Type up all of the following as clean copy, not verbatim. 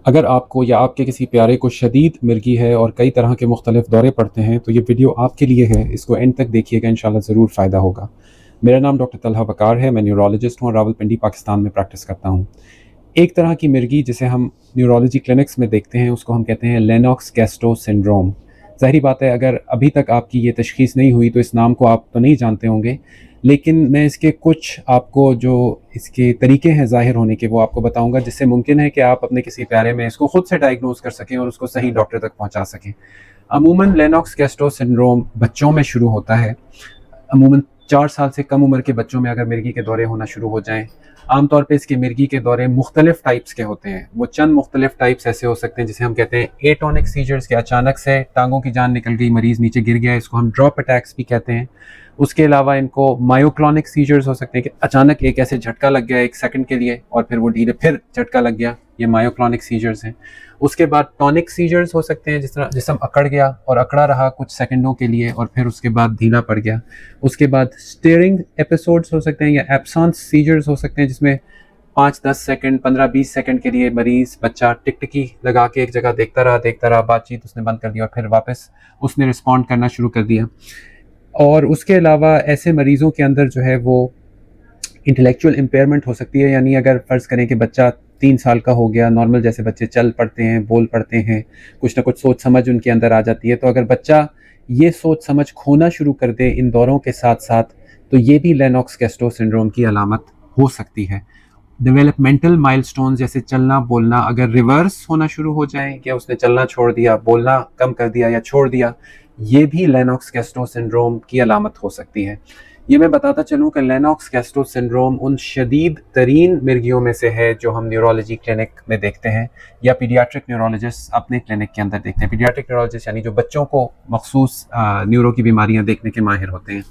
अगर आपको या आपके किसी प्यारे को शदीद मिर्गी है और कई तरह के मुख्तलिफ दौरे पड़ते हैं तो ये वीडियो आपके लिए है। इसको एंड तक देखिएगा, इंशाल्लाह ज़रूर फ़ायदा होगा। मेरा नाम डॉक्टर तलहा वकार है। मैं न्यूरोलॉजिस्ट हूँ और रावलपिंडी पाकिस्तान में प्रैक्टिस करता हूँ। एक तरह की मिर्गी जिसे हम न्यूरोलॉजी क्लिनिक्स में देखते हैं उसको हम कहते हैं लेनॉक्स गैस्ट्रो सिंड्रोम। ज़ाहिर बात है, अगर अभी तक आपकी ये तशख़ीस नहीं हुई तो इस नाम को आप तो नहीं जानते होंगे, लेकिन मैं इसके कुछ आपको जो इसके तरीके हैं ज़ाहिर होने के वो आपको बताऊंगा, जिससे मुमकिन है कि आप अपने किसी प्यारे में इसको खुद से डायग्नोज कर सकें और उसको सही डॉक्टर तक पहुंचा सकें। अमूमन लेनॉक्स गैस्ट्रो सिंड्रोम बच्चों में शुरू होता है। अमूमन 4 साल से कम उम्र के बच्चों में अगर मिर्गी के दौरे होना शुरू हो जाएं। आमतौर पे इसके मिर्गी के दौरे मुख्तलिफ टाइप्स के होते हैं। वो चंद मुख्तलिफ टाइप्स ऐसे हो सकते हैं जिसे हम कहते हैं एटोनिक सीजर्स, के अचानक से टांगों की जान निकल गई, मरीज नीचे गिर गया, इसको हम ड्रॉप अटैक्स भी कहते हैं। उसके अलावा इनको मायोक्लॉनिक सीजर्स हो सकते हैं कि अचानक एक ऐसे झटका लग गया 1 सेकंड के लिए और फिर वो धीरे फिर झटका लग गया, ये मायोक्लॉनिक सीजर्स हैं। उसके बाद टॉनिक सीजर्स हो सकते हैं, जिस तरह जिस्म अकड़ गया और अकड़ा रहा कुछ सेकंडों के लिए और फिर उसके बाद ढीला पड़ गया। उसके बाद स्टीयरिंग एपिसोड्स हो सकते हैं या एब्सेंस सीजर्स हो सकते हैं, जिसमें 5-10 सेकंड 15-20 सेकंड के लिए मरीज बच्चा टिकटिकी लगा के एक जगह देखता रहा, बातचीत उसने बंद कर दी और फिर वापस उसने रिस्पॉन्ड करना शुरू कर दिया। और उसके अलावा ऐसे मरीज़ों के अंदर जो है वो इंटेलेक्चुअल इम्पेयरमेंट हो सकती है। यानी अगर फ़र्ज़ करें कि बच्चा 3 साल का हो गया, नॉर्मल जैसे बच्चे चल पड़ते हैं, बोल पड़ते हैं, कुछ ना कुछ सोच समझ उनके अंदर आ जाती है, तो अगर बच्चा ये सोच समझ खोना शुरू कर दे इन दौरों के साथ साथ, तो ये भी लेनॉक्स गैस्ट्रो सिंड्रोम की अलामत हो सकती है। डेवलपमेंटल माइलस्टोन जैसे चलना बोलना अगर रिवर्स होना शुरू हो जाए कि उसने चलना छोड़ दिया, बोलना कम कर दिया या छोड़ दिया, ये भी लेनॉक्स गैस्ट्रो सिंड्रोम की अलामत हो सकती है। ये मैं बताता चलूँ कि लेनॉक्स गैस्ट्रो सिंड्रोम उन शदीद तरीन मिर्गियों में से है जो हम न्यूरोलॉजी क्लिनिक में देखते हैं या पीडियाट्रिक न्यूरोलॉजिस्ट अपने क्लिनिक के अंदर देखते हैं। पीडियाट्रिक न्यूरोलॉजिस्ट यानी जो बच्चों को मखसूस न्यूरो की बीमारियाँ देखने के माहिर होते हैं।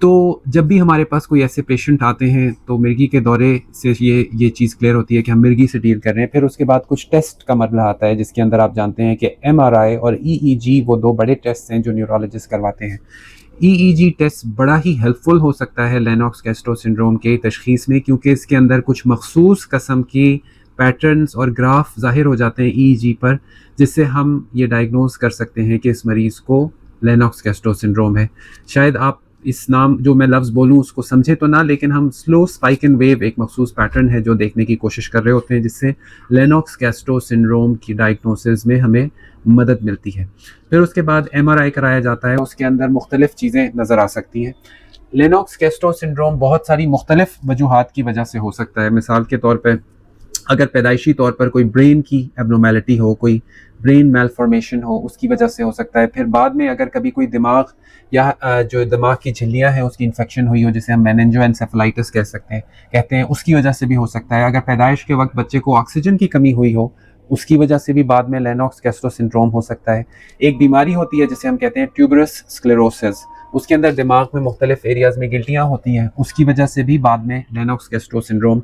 तो जब भी हमारे पास कोई ऐसे पेशेंट आते हैं तो मिर्गी के दौरे से ये चीज़ क्लियर होती है कि हम मिर्गी से डील कर रहे हैं। फिर उसके बाद कुछ टेस्ट का मरहला आता है जिसके अंदर आप जानते हैं कि MRI और EEG वो 2 बड़े टेस्ट हैं जो न्यूरोलॉजिस्ट करवाते हैं। EEG टेस्ट बड़ा ही हेल्पफुल हो सकता है लेनॉक्स गैस्ट्रो सिंड्रोम के तशख़ीस में, क्योंकि इसके अंदर कुछ मखसूस किस्म की पैटर्न्स और ग्राफ ज़ाहिर हो जाते हैं EEG पर, जिससे हम ये डायग्नोज कर सकते हैं कि इस मरीज़ को लेनॉक्स गैस्ट्रो सिंड्रोम है। शायद आप इस नाम जो मैं लफ्ज़ बोलूँ उसको समझे तो ना, लेकिन हम स्लो स्पाइक एंड वेव एक मखसूस पैटर्न है जो देखने की कोशिश कर रहे होते हैं, जिससे लेनॉक्स गैस्ट्रो सिंड्रोम की डायग्नोसिस में हमें मदद मिलती है। फिर उसके बाद MRI कराया जाता है, उसके अंदर मुख्तलिफ चीज़ें नज़र आ सकती हैं। लेनॉक्स गैस्ट्रो सिंड्रोम बहुत सारी मुख्तलिफ वजूहात की वजह से हो सकता है। मिसाल के तौर पर अगर पैदाइशी तौर पर कोई ब्रेन की एबनॉर्मेलिटी हो, कोई ब्रेन मेलफॉर्मेशन हो, उसकी वजह से हो सकता है। फिर बाद में अगर कभी कोई दिमाग या जो दिमाग की झिल्लियाँ हैं उसकी इन्फेक्शन हुई हो, जिसे हम मेनिंजोएन्सेफेलाइटिस कहते हैं, उसकी वजह से भी हो सकता है। अगर पैदाइश के वक्त बच्चे को ऑक्सीजन की कमी हुई हो, उसकी वजह से भी बाद में लेनॉक्स गैस्ट्रो सिंड्रोम हो सकता है। एक बीमारी होती है जिसे हम कहते हैं ट्यूबरस स्क्लेरोसिस, उसके अंदर दिमाग में मुख्तलिफ एरियाज़ में गिल्टियाँ होती हैं, उसकी वजह से भी बाद में लेनॉक्स गैस्ट्रो सिंड्रोम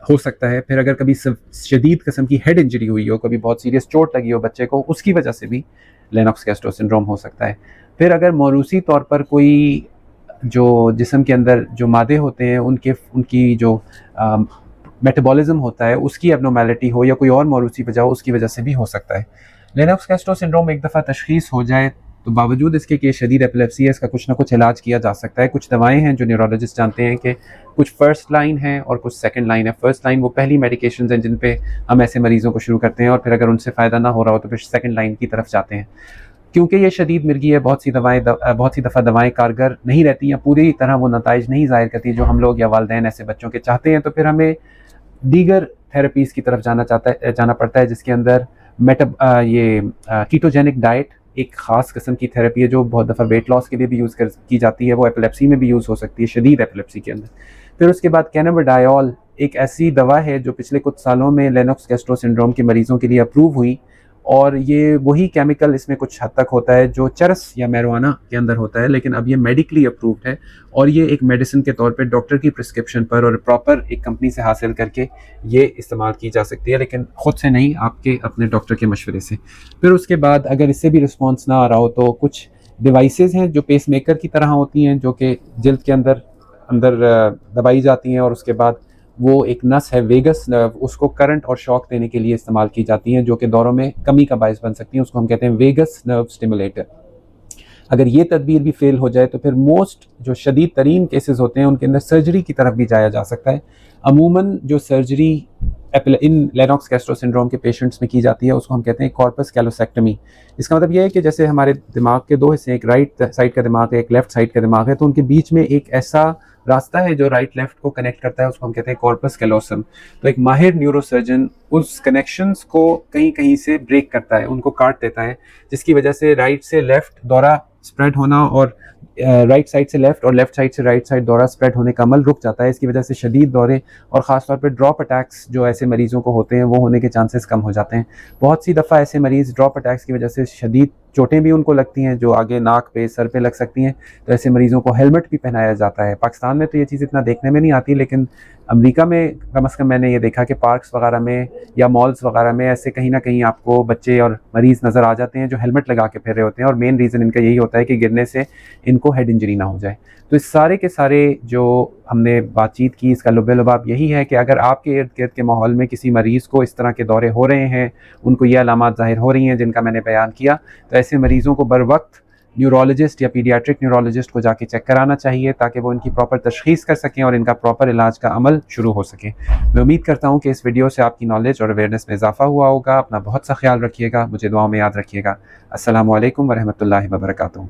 हो सकता है। फिर अगर कभी शदीद किस्म की हेड इंजरी हुई हो, कभी बहुत सीरियस चोट लगी हो बच्चे को, उसकी वजह से भी लेनॉक्स गैस्ट्रो सिंड्रोम हो सकता है। फिर अगर मौरूसी तौर पर कोई जो जिस्म के अंदर जो मादे होते हैं उनकी जो मेटाबॉलिज्म होता है उसकी एबनॉर्मेलिटी हो या कोई और मौरूसी वजह हो, उसकी वजह से भी हो सकता है। लेनॉक्स गैस्ट्रो सिंड्रोम एक दफ़ा तशख़ीस हो जाए तो बावजूद इसके कि शदीद एपिलेप्सी है, इसका कुछ ना कुछ इलाज किया जा सकता है। कुछ दवाएं हैं जो न्यूरोलॉजिस्ट जानते हैं कि कुछ फर्स्ट लाइन है और कुछ सेकंड लाइन है। फर्स्ट लाइन वो पहली मेडिकेशंस हैं जिन पे हम ऐसे मरीज़ों को शुरू करते हैं और फिर अगर उनसे फ़ायदा ना हो रहा हो तो फिर सेकंड लाइन की तरफ जाते हैं। क्योंकि ये शदीद मिर्गी है, बहुत सी दफ़ा दवाएँ कारगर नहीं रहती या पूरी तरह वो नताइज नहीं ज़ाहिर करती जो हम लोग या वालिदैन ऐसे बच्चों के चाहते हैं, तो फिर हमें दीगर थेरेपीज़ की तरफ जाना पड़ता है, जिसके अंदर कीटोजेनिक डाइट एक ख़ास किस्म की थेरेपी है जो बहुत दफ़ा वेट लॉस के लिए भी यूज़ की जाती है। वो एपिलेप्सी में भी यूज़ हो सकती है, शदीद एपिलेप्सी के अंदर। फिर उसके बाद कैनाबिडायोल एक ऐसी दवा है जो पिछले कुछ सालों में लेनॉक्स गैस्ट्रो सिंड्रोम के मरीज़ों के लिए अप्रूव हुई, और ये वही केमिकल इसमें कुछ हद तक होता है जो चरस या मैरिजुआना के अंदर होता है, लेकिन अब ये मेडिकली अप्रूव्ड है और ये एक मेडिसिन के तौर पे डॉक्टर की प्रिस्क्रिप्शन पर और प्रॉपर एक कंपनी से हासिल करके ये इस्तेमाल की जा सकती है, लेकिन ख़ुद से नहीं, आपके अपने डॉक्टर के मशवरे से। फिर उसके बाद अगर इससे भी रिस्पॉन्स ना आ रहा हो तो कुछ डिवाइसेस हैं जो पेसमेकर की तरह होती हैं, जो कि जल्द के अंदर दबाई जाती हैं और उसके बाद वो एक नस है वेगस नर्व, उसको करंट और शॉक देने के लिए इस्तेमाल की जाती हैं, जो कि दौरों में कमी का बायस बन सकती हैं। उसको हम कहते हैं वेगस नर्व स्टिमुलेटर। अगर ये तदबीर भी फेल हो जाए तो फिर मोस्ट जो शदीद तरीन केसेस होते हैं उनके अंदर सर्जरी की तरफ भी जाया जा सकता है। अमूमन जो surgery in Lennox Castro syndrome के पेशेंट्स में की जाती है उसको हम कहते हैं कॉर्पस कैलोसेक्टमी। इसका मतलब ये है कि जैसे हमारे दिमाग के दो हिस्से, एक राइट साइड का दिमाग है, एक लेफ्ट साइड का दिमाग है, तो उनके बीच में एक ऐसा रास्ता है जो राइट लेफ्ट को कनेक्ट करता है, उसको हम कहते हैं कॉर्पस कैलोसम। तो एक माहिर न्यूरोसर्जन उस कनेक्शंस को कहीं कहीं से ब्रेक करता है, उनको काट देता है, जिसकी वजह से राइट से लेफ्ट दौरा स्प्रेड होना और राइट साइड से लेफ्ट और लेफ्ट साइड से राइट साइड दौरा स्प्रेड होने का अमल रुक जाता है। इसकी वजह से शदीद दौरे और ख़ासतौर पर ड्रॉप अटैक्स जो ऐसे मरीज़ों को होते हैं वो होने के चांसेस कम हो जाते हैं। बहुत सी दफ़ा ऐसे मरीज़ ड्रॉप अटैक्स की वजह से शदीद चोटें भी उनको लगती हैं जो आगे नाक पे सर पे लग सकती हैं, तो ऐसे मरीज़ों को हेलमेट भी पहनाया जाता है। पाकिस्तान में तो ये चीज़ इतना देखने में नहीं आती, लेकिन अमेरिका में कम से कम मैंने ये देखा कि पार्क्स वगैरह में या मॉल्स वगैरह में ऐसे कहीं ना कहीं आपको बच्चे और मरीज़ नज़र आ जाते हैं जो हेलमेट लगा के फिर रहे होते हैं, और मेन रीज़न इनका यही होता है कि गिरने से इनको हेड इंजरी ना हो जाए। तो इस सारे के सारे जो हमने बातचीत की, इसका लुब-ए-लुबाब यही है कि अगर आपके इर्द गिर्द के माहौल में किसी मरीज़ को इस तरह के दौरे हो रहे हैं, उनको ये अलामात ज़ाहिर हो रही हैं जिनका मैंने बयान किया, तो ऐसे मरीज़ों को बर वक्त न्यूरोलॉजिस्ट या पीडियाट्रिक न्यूरोलॉजिस्ट को जाके चेक कराना चाहिए ताकि वो इनकी प्रॉपर तशख़ीस कर सकें और इनका प्रॉपर इलाज का अमल शुरू हो सके। मैं उम्मीद करता हूँ कि इस वीडियो से आपकी नॉलेज और अवेयरनेस में इजाफ़ा हुआ होगा। अपना बहुत सा ख्याल रखिएगा, मुझे दुआओं में याद रखिएगा। अस्सलामु अलैकुम व रहमतुल्लाहि व बरकातुहू।